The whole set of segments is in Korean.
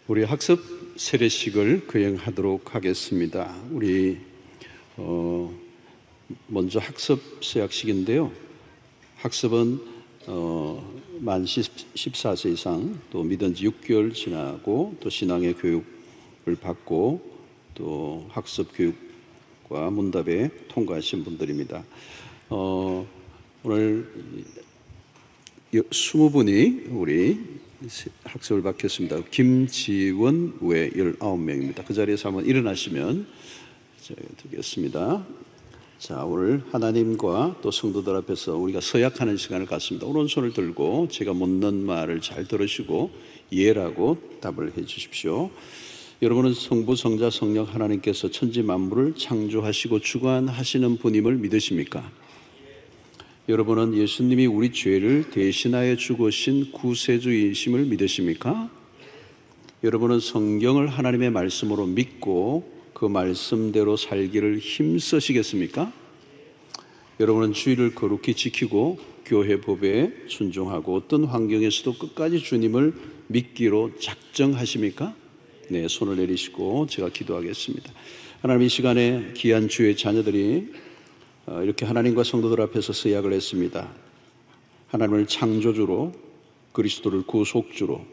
우리 학습 세례식을 거행하도록 하겠습니다. 우리 먼저 학습 서약식인데요. 학습은 만 14세 이상 또 믿은 지 6개월 지나고 또 신앙의 교육을 받고 또 학습 교육과 문답에 통과하신 분들입니다. 오늘 20분이 우리 학습을 받겠습니다. 김지원 외 19명입니다. 그 자리에서 한번 일어나시면 드리겠습니다. 자, 오늘 하나님과 또 성도들 앞에서 우리가 서약하는 시간을 갖습니다. 오른손을 들고 제가 묻는 말을 잘 들으시고 이해라고 답을 해 주십시오. 여러분은 성부, 성자, 성령 하나님께서 천지 만물을 창조하시고 주관하시는 분임을 믿으십니까? 여러분은 예수님이 우리 죄를 대신하여 죽으신 구세주이심을 믿으십니까? 여러분은 성경을 하나님의 말씀으로 믿고 그 말씀대로 살기를 힘쓰시겠습니까? 여러분은 주의를 거룩히 지키고 교회 법에 순종하고 어떤 환경에서도 끝까지 주님을 믿기로 작정하십니까? 네, 손을 내리시고 제가 기도하겠습니다. 하나님, 이 시간에 귀한 주의 자녀들이 이렇게 하나님과 성도들 앞에서 서약을 했습니다. 하나님을 창조주로, 그리스도를 구속주로,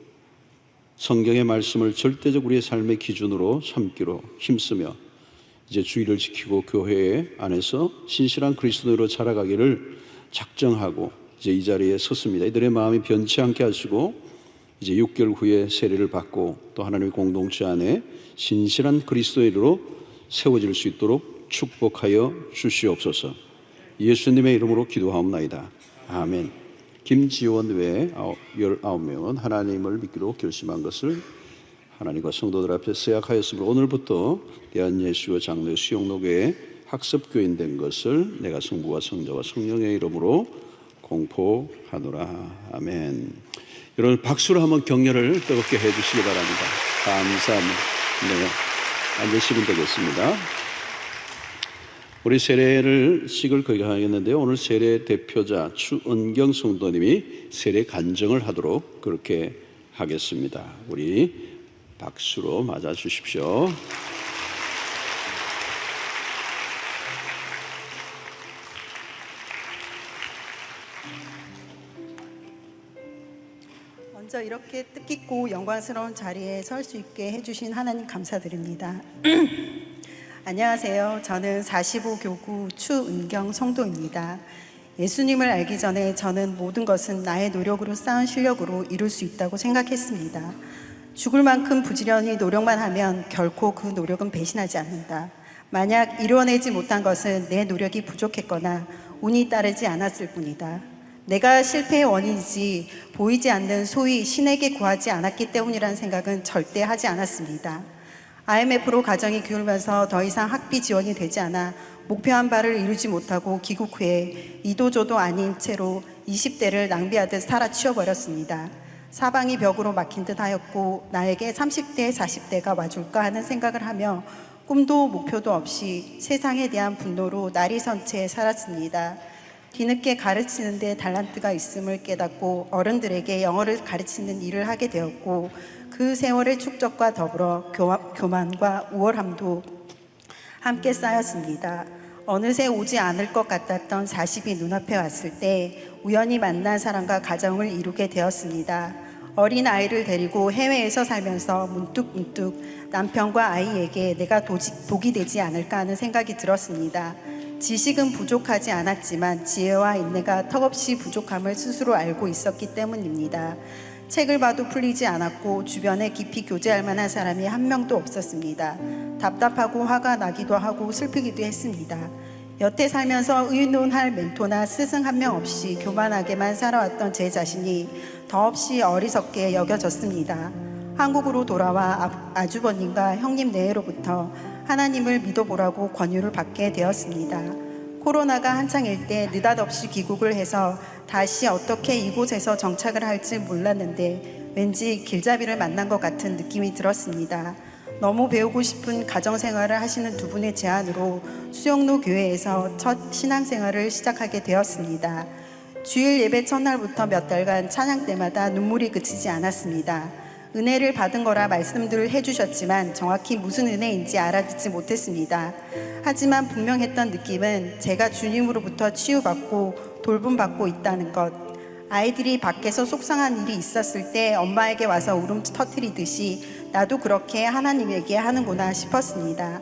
성경의 말씀을 절대적 우리의 삶의 기준으로 삼기로 힘쓰며 이제 주의를 지키고 교회 안에서 신실한 그리스도인으로 자라가기를 작정하고 이제 이 자리에 섰습니다. 이들의 마음이 변치 않게 하시고 이제 6개월 후에 세례를 받고 또 하나님의 공동체 안에 신실한 그리스도인으로 세워질 수 있도록 축복하여 주시옵소서. 예수님의 이름으로 기도하옵나이다. 아멘. 김지원 외 19명은 하나님을 믿기로 결심한 것을 하나님과 성도들 앞에 서약하였으므로 오늘부터 대한예수교 장로 수영로교회 학습교인 된 것을 내가 성부와 성자와 성령의 이름으로 공포하노라. 아멘. 여러분 박수로 한번 격려를 뜨겁게 해주시기 바랍니다. 감사합니다. 네, 앉으시면 되겠습니다. 우리 세례식을 거행하겠는데요. 오늘 세례 대표자 추은경 성도님이 세례 간증을 하도록 그렇게 하겠습니다. 우리 박수로 맞아 주십시오. 먼저 이렇게 뜻깊고 영광스러운 자리에 설 수 있게 해주신 하나님 감사드립니다. 안녕하세요. 저는 45교구 추은경 성도입니다. 예수님을 알기 전에 저는 모든 것은 나의 노력으로 쌓은 실력으로 이룰 수 있다고 생각했습니다. 죽을 만큼 부지런히 노력만 하면 결코 그 노력은 배신하지 않는다. 만약 이뤄내지 못한 것은 내 노력이 부족했거나 운이 따르지 않았을 뿐이다. 내가 실패의 원인이지 보이지 않는 소위 신에게 구하지 않았기 때문이라는 생각은 절대 하지 않았습니다. IMF로 가정이 기울면서 더 이상 학비 지원이 되지 않아 목표한 바를 이루지 못하고 귀국 후에 이도저도 아닌 채로 20대를 낭비하듯 살아치워버렸습니다. 사방이 벽으로 막힌 듯 하였고 나에게 30대, 40대가 와줄까 하는 생각을 하며 꿈도 목표도 없이 세상에 대한 분노로 날이 선 채 살았습니다. 뒤늦게 가르치는 데 달란트가 있음을 깨닫고 어른들에게 영어를 가르치는 일을 하게 되었고 그 세월의 축적과 더불어 교만과 우월함도 함께 쌓였습니다. 어느새 오지 않을 것 같았던 40이 눈앞에 왔을 때 우연히 만난 사람과 가정을 이루게 되었습니다. 어린 아이를 데리고 해외에서 살면서 문득 남편과 아이에게 내가 독이 되지 않을까 하는 생각이 들었습니다. 지식은 부족하지 않았지만 지혜와 인내가 턱없이 부족함을 스스로 알고 있었기 때문입니다. 책을 봐도 풀리지 않았고 주변에 깊이 교제할 만한 사람이 한 명도 없었습니다. 답답하고 화가 나기도 하고 슬프기도 했습니다. 여태 살면서 의논할 멘토나 스승 한 명 없이 교만하게만 살아왔던 제 자신이 더없이 어리석게 여겨졌습니다. 한국으로 돌아와 아주버님과 형님 내외로부터 하나님을 믿어보라고 권유를 받게 되었습니다. 코로나가 한창일 때 느닷없이 귀국을 해서 다시 어떻게 이곳에서 정착을 할지 몰랐는데 왠지 길잡이를 만난 것 같은 느낌이 들었습니다. 너무 배우고 싶은 가정생활을 하시는 두 분의 제안으로 수영로 교회에서 첫 신앙생활을 시작하게 되었습니다. 주일 예배 첫날부터 몇 달간 찬양 때마다 눈물이 그치지 않았습니다. 은혜를 받은 거라 말씀들을 해주셨지만 정확히 무슨 은혜인지 알아듣지 못했습니다. 하지만 분명했던 느낌은 제가 주님으로부터 치유받고 돌봄받고 있다는 것, 아이들이 밖에서 속상한 일이 있었을 때 엄마에게 와서 울음 터뜨리듯이 나도 그렇게 하나님에게 하는구나 싶었습니다.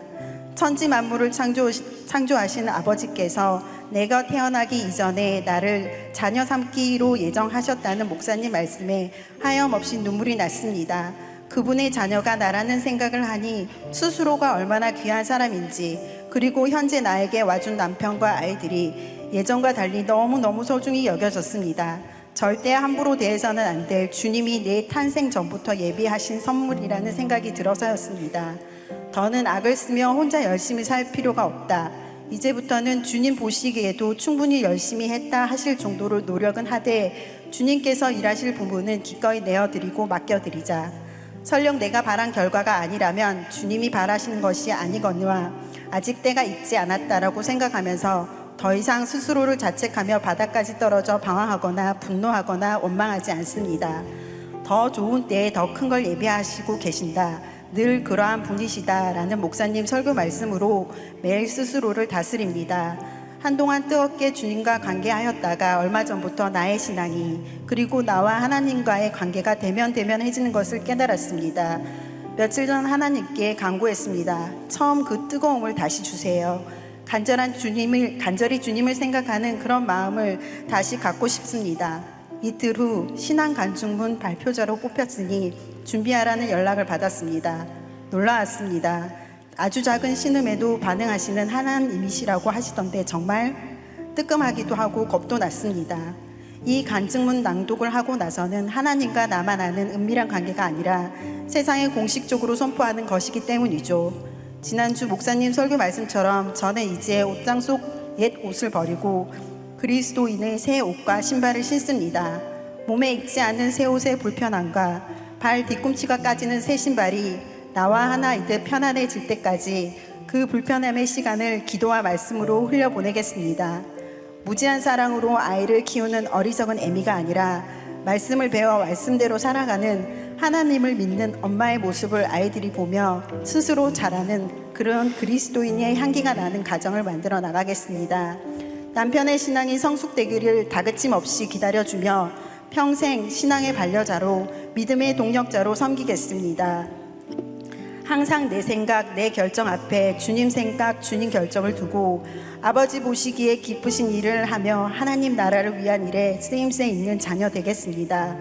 천지 만물을 창조하신 아버지께서 내가 태어나기 이전에 나를 자녀 삼기로 예정하셨다는 목사님 말씀에 하염없이 눈물이 났습니다. 그분의 자녀가 나라는 생각을 하니 스스로가 얼마나 귀한 사람인지, 그리고 현재 나에게 와준 남편과 아이들이 예전과 달리 너무너무 소중히 여겨졌습니다. 절대 함부로 대해서는 안 될 주님이 내 탄생 전부터 예비하신 선물이라는 생각이 들어서였습니다. 더는 악을 쓰며 혼자 열심히 살 필요가 없다. 이제부터는 주님 보시기에도 충분히 열심히 했다 하실 정도로 노력은 하되 주님께서 일하실 부분은 기꺼이 내어드리고 맡겨드리자. 설령 내가 바란 결과가 아니라면 주님이 바라시는 것이 아니거니와 아직 때가 있지 않았다라고 생각하면서 더 이상 스스로를 자책하며 바닥까지 떨어져 방황하거나 분노하거나 원망하지 않습니다. 더 좋은 때에 더 큰 걸 예비하시고 계신다. 늘 그러한 분이시다 라는 목사님 설교 말씀으로 매일 스스로를 다스립니다. 한동안 뜨겁게 주님과 관계하였다가 얼마 전부터 나의 신앙이, 그리고 나와 하나님과의 관계가 대면해지는 것을 깨달았습니다. 며칠 전 하나님께 간구했습니다. 처음 그 뜨거움을 다시 주세요. 간절히 주님을 생각하는 그런 마음을 다시 갖고 싶습니다. 이틀 후 신앙 간증문 발표자로 뽑혔으니 준비하라는 연락을 받았습니다. 놀라웠습니다. 아주 작은 신음에도 반응하시는 하나님이시라고 하시던데 정말 뜨끔하기도 하고 겁도 났습니다. 이 간증문 낭독을 하고 나서는 하나님과 나만 아는 은밀한 관계가 아니라 세상에 공식적으로 선포하는 것이기 때문이죠. 지난주 목사님 설교 말씀처럼 저는 이제 옷장 속 옛 옷을 버리고 그리스도인의 새 옷과 신발을 신습니다. 몸에 익지 않은 새 옷의 불편함과 발 뒤꿈치가 까지는 새 신발이 나와 하나 이듯 편안해질 때까지 그 불편함의 시간을 기도와 말씀으로 흘려보내겠습니다. 무지한 사랑으로 아이를 키우는 어리석은 애미가 아니라 말씀을 배워 말씀대로 살아가는 하나님을 믿는 엄마의 모습을 아이들이 보며 스스로 자라는 그런 그리스도인의 향기가 나는 가정을 만들어 나가겠습니다. 남편의 신앙이 성숙되기를 다그침 없이 기다려주며 평생 신앙의 반려자로 믿음의 동력자로 섬기겠습니다. 항상 내 생각, 내 결정 앞에 주님 생각, 주님 결정을 두고 아버지 보시기에 기쁘신 일을 하며 하나님 나라를 위한 일에 쓰임새 있는 자녀 되겠습니다.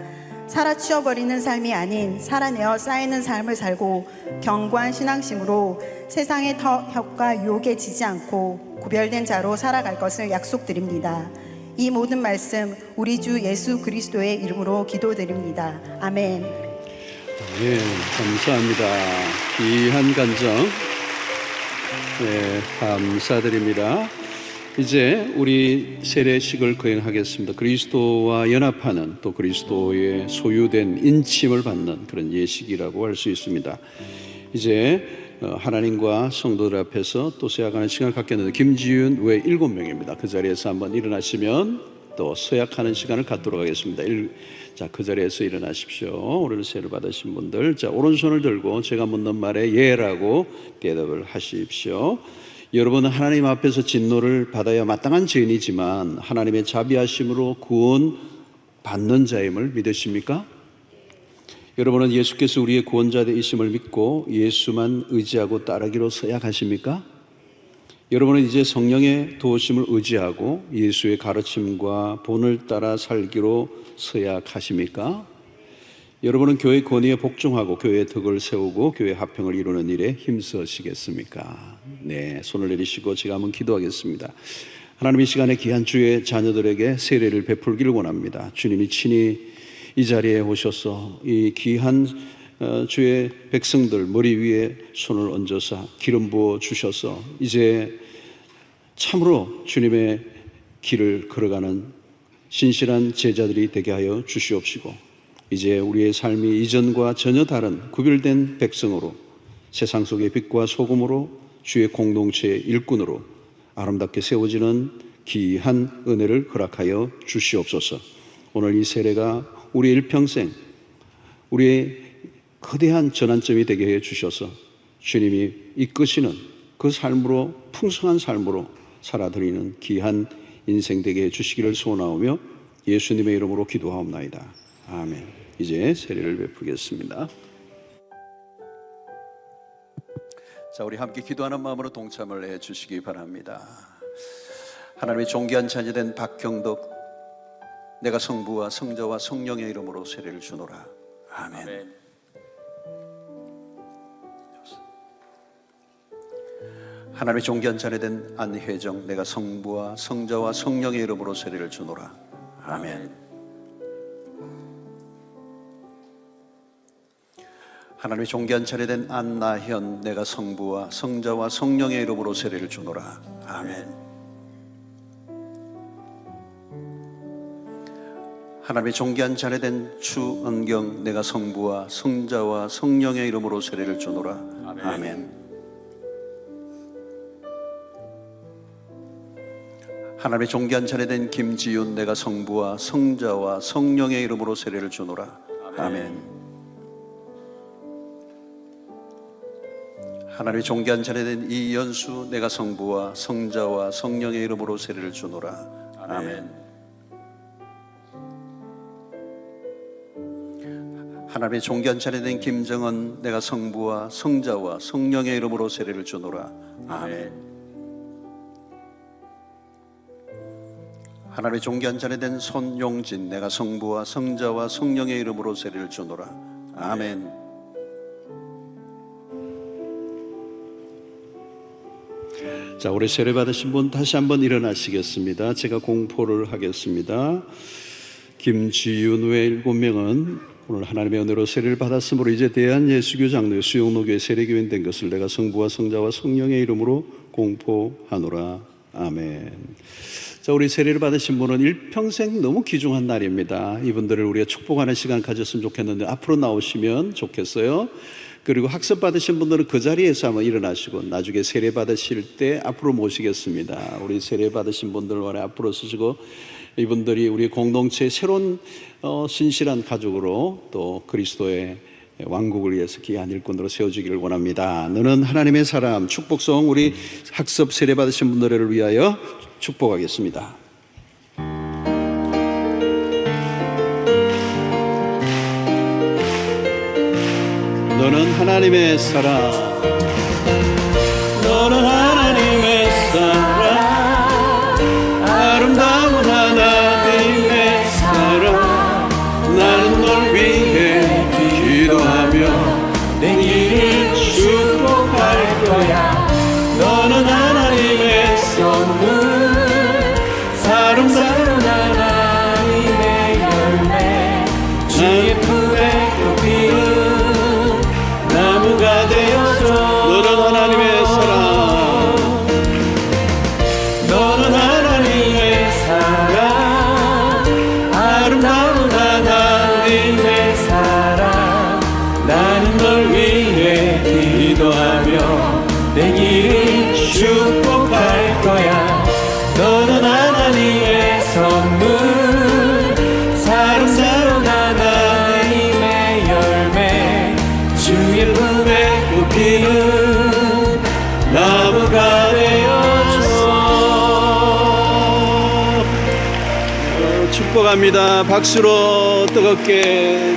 살아치워버리는 삶이 아닌 살아내어 쌓이는 삶을 살고 견고한 신앙심으로 세상의 턱과 유혹에 지지 않고 구별된 자로 살아갈 것을 약속드립니다. 이 모든 말씀 우리 주 예수 그리스도의 이름으로 기도드립니다. 아멘. 네, 감사합니다. 귀한 간증, 네, 감사드립니다. 이제 우리 세례식을 거행하겠습니다. 그리스도와 연합하는, 또 그리스도의 소유된 인침을 받는 그런 예식이라고 할 수 있습니다. 이제 하나님과 성도들 앞에서 또 서약하는 시간을 갖겠는데 김지윤 외 7명입니다. 그 자리에서 한번 일어나시면 또 서약하는 시간을 갖도록 하겠습니다. 자, 그 자리에서 일어나십시오. 오늘 세례를 받으신 분들, 자, 오른손을 들고 제가 묻는 말에 예라고 대답을 하십시오. 여러분은 하나님 앞에서 진노를 받아야 마땅한 죄인이지만 하나님의 자비하심으로 구원 받는 자임을 믿으십니까? 여러분은 예수께서 우리의 구원자 되심을 믿고 예수만 의지하고 따르기로 서약하십니까? 여러분은 이제 성령의 도우심을 의지하고 예수의 가르침과 본을 따라 살기로 서약하십니까? 여러분은 교회 권위에 복종하고 교회의 덕을 세우고 교회 화평을 이루는 일에 힘쓰시겠습니까? 네, 손을 내리시고 제가 한번 기도하겠습니다. 하나님, 이 시간에 귀한 주의 자녀들에게 세례를 베풀기를 원합니다. 주님이 친히 이 자리에 오셔서 이 귀한 주의 백성들 머리 위에 손을 얹어서 기름 부어 주셔서 이제 참으로 주님의 길을 걸어가는 신실한 제자들이 되게 하여 주시옵시고, 이제 우리의 삶이 이전과 전혀 다른 구별된 백성으로 세상 속의 빛과 소금으로 주의 공동체의 일꾼으로 아름답게 세워지는 귀한 은혜를 허락하여 주시옵소서. 오늘 이 세례가 우리 일평생, 우리의 거대한 전환점이 되게 해 주셔서 주님이 이끄시는 그 삶으로, 풍성한 삶으로 살아드리는 귀한 인생 되게 해 주시기를 소원하오며 예수님의 이름으로 기도하옵나이다. 아멘. 이제 세례를 베푸겠습니다. 자, 우리 함께 기도하는 마음으로 동참을 해 주시기 바랍니다. 하나님의 존귀한 자녀된 박경덕, 내가 성부와 성자와 성령의 이름으로 세례를 주노라. 아멘. 아멘. 하나님의 존귀한 자녀된 안혜정, 내가 성부와 성자와 성령의 이름으로 세례를 주노라. 아멘. 하나님의 존귀한 자녀된 안나현, 내가 성부와 성자와 성령의 이름으로 세례를 주노라. 아멘. 하나님의 존귀한 자녀된 추은경, 내가 성부와 성자와 성령의 이름으로 세례를 주노라. 아멘. 아멘. 하나님의 존귀한 자녀된 김지윤, 내가 성부와 성자와 성령의 이름으로 세례를 주노라. 아멘. 하나님의 존귀한 자녀된 이연수, 내가 성부와 성자와 성령의 이름으로 세례를 주노라. 아멘. 하나님의 존귀한 자녀된 김정은, 내가 성부와 성자와 성령의 이름으로 세례를 주노라. 아멘. 하나님의 존귀한 자녀된 손용진, 내가 성부와 성자와 성령의 이름으로 세례를 주노라. 아멘. 자, 우리 세례 받으신 분 다시 한번 일어나시겠습니다. 제가 공포를 하겠습니다. 김지윤 외 7명은 오늘 하나님의 은혜로 세례를 받았으므로 이제 대한예수교 장로교 수영로교의 세례교인 된 것을 내가 성부와 성자와 성령의 이름으로 공포하노라. 아멘. 자, 우리 세례를 받으신 분은 일평생 너무 귀중한 날입니다. 이분들을 우리가 축복하는 시간 가졌으면 좋겠는데 앞으로 나오시면 좋겠어요. 그리고 학습 받으신 분들은 그 자리에서 한번 일어나시고 나중에 세례 받으실 때 앞으로 모시겠습니다. 우리 세례 받으신 분들 앞으로 서시고 이분들이 우리 공동체의 새로운 신실한 가족으로 또 그리스도의 왕국을 위해서 귀한 일꾼으로 세워주기를 원합니다. 너는 하나님의 사람, 축복송 우리 학습 세례 받으신 분들을 위하여 축복하겠습니다. 너는 하나님의 사람, 너는 하나님의 사람, 아름다운 하나님의 사람. 나는 널 위해 기도하며 내 길을 축복할 거야. 너는 하나님의 선물, 아름다운 하나님의 열매, 주의 품에 꽃피는 나무가 되어줘. 너는 하나님의 사랑, 너는 하나님의 사랑, 아름다운 하나님의 사랑. 나는 널 위해 기도하며 내 길을 축복할 거야. 너는 하나님의 선물, 아름다운 하나님의 열매, 주의 품에 꽃피는 나무가 되어줘. 축복합니다. 박수로 뜨겁게